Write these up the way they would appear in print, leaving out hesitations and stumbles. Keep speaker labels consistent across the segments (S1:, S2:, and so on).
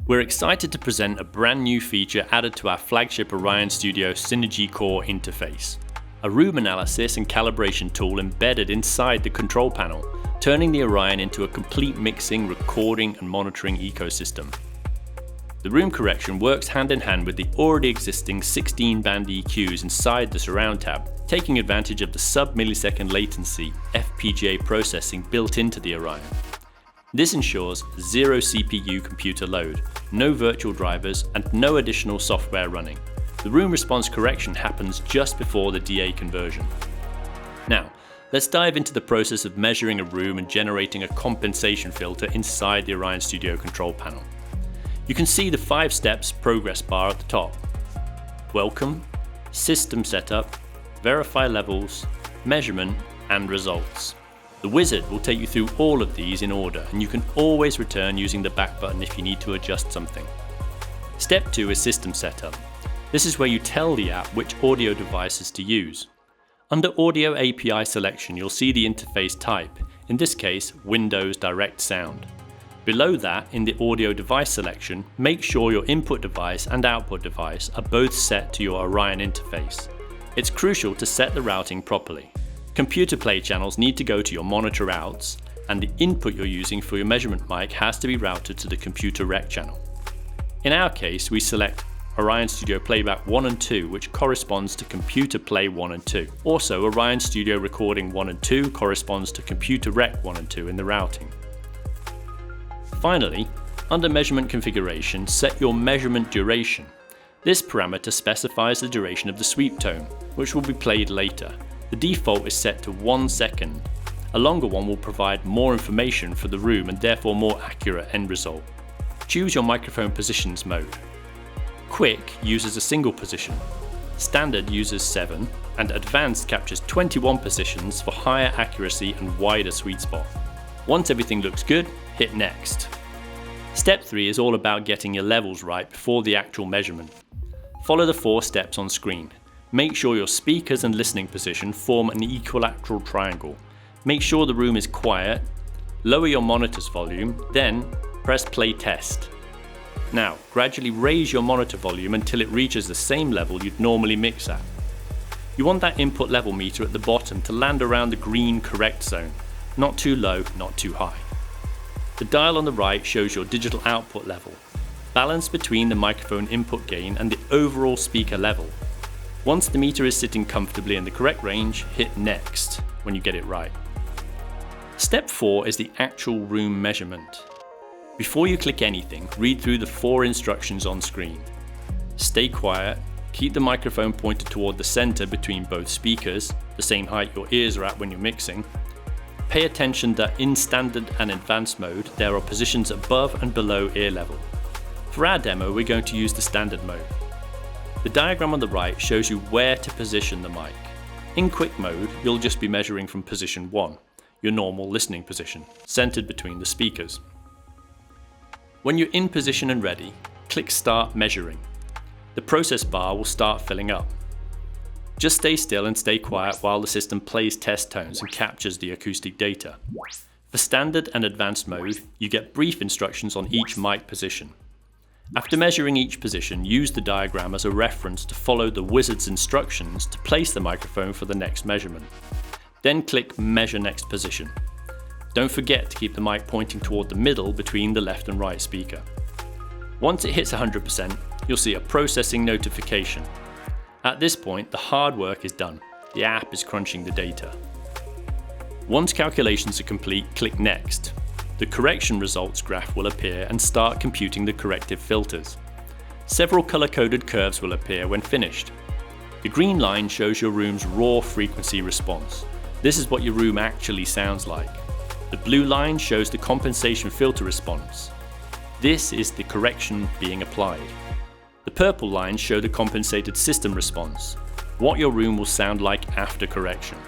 S1: We're excited to present a brand new feature added to our flagship Orion Studio Synergy Core interface. A room analysis and calibration tool embedded inside the control panel, turning the Orion into a complete mixing, recording and monitoring ecosystem. The room correction works hand in hand with the already existing 16-band EQs inside the surround tab, taking advantage of the sub-millisecond latency FPGA processing built into the Orion. This ensures zero CPU computer load, no virtual drivers and no additional software running. The room response correction happens just before the DA conversion. Now, let's dive into the process of measuring a room and generating a compensation filter inside the Orion Studio control panel. You can see the 5 steps progress bar at the top. Welcome, system setup, verify levels, measurement and results. The wizard will take you through all of these in order, and you can always return using the back button if you need to adjust something. Step 2 is system setup. This is where you tell the app which audio devices to use. Under Audio API selection, you'll see the interface type, in this case Windows Direct Sound. Below that, in the audio device selection, make sure your input device and output device are both set to your Orion interface. It's crucial to set the routing properly. Computer play channels need to go to your monitor outs, and the input you're using for your measurement mic has to be routed to the computer rec channel. In our case, we select Orion Studio Playback 1 and 2, which corresponds to Computer Play 1 and 2. Also, Orion Studio Recording 1 and 2 corresponds to Computer Rec 1 and 2 in the routing. Finally, under Measurement Configuration, set your measurement duration. This parameter specifies the duration of the sweep tone, which will be played later. The default is set to 1 second. A longer one will provide more information for the room and therefore more accurate end result. Choose your microphone positions mode. Quick uses a single position, Standard uses 7, and Advanced captures 21 positions for higher accuracy and wider sweet spot. Once everything looks good, hit Next. Step 3 is all about getting your levels right before the actual measurement. Follow the 4 steps on screen. Make sure your speakers and listening position form an equilateral triangle. Make sure the room is quiet, lower your monitor's volume, then press play test. Now, gradually raise your monitor volume until it reaches the same level you'd normally mix at. You want that input level meter at the bottom to land around the green correct zone, not too low, not too high. The dial on the right shows your digital output level, balance between the microphone input gain and the overall speaker level. Once the meter is sitting comfortably in the correct range, hit Next when you get it right. Step 4 is the actual room measurement. Before you click anything, read through the 4 instructions on screen. Stay quiet, keep the microphone pointed toward the center between both speakers, the same height your ears are at when you're mixing. Pay attention that in standard and advanced mode, there are positions above and below ear level. For our demo, we're going to use the standard mode. The diagram on the right shows you where to position the mic. In quick mode, you'll just be measuring from position 1, your normal listening position, centered between the speakers. When you're in position and ready, click Start Measuring. The process bar will start filling up. Just stay still and stay quiet while the system plays test tones and captures the acoustic data. For standard and advanced mode, you get brief instructions on each mic position. After measuring each position, use the diagram as a reference to follow the wizard's instructions to place the microphone for the next measurement. Then click Measure Next Position. Don't forget to keep the mic pointing toward the middle between the left and right speaker. Once it hits 100%, you'll see a processing notification. At this point, the hard work is done. The app is crunching the data. Once calculations are complete, click Next. The correction results graph will appear and start computing the corrective filters. Several color-coded curves will appear when finished. The green line shows your room's raw frequency response. This is what your room actually sounds like. The blue line shows the compensation filter response. This is the correction being applied. The purple lines show the compensated system response, what your room will sound like after correction.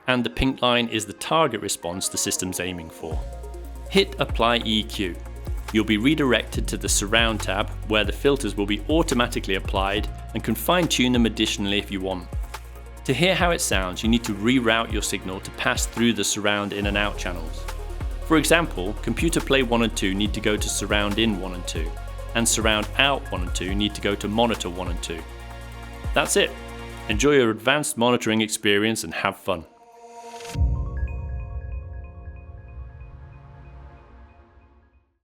S1: And the pink line is the target response the system's aiming for. Hit Apply EQ. You'll be redirected to the Surround tab where the filters will be automatically applied and can fine-tune them additionally if you want. To hear how it sounds, you need to reroute your signal to pass through the surround in and out channels. For example, Computer Play 1 and 2 need to go to Surround in 1 and 2, and surround out 1 and 2 need to go to monitor 1 and 2. That's it. Enjoy your advanced monitoring experience and have fun.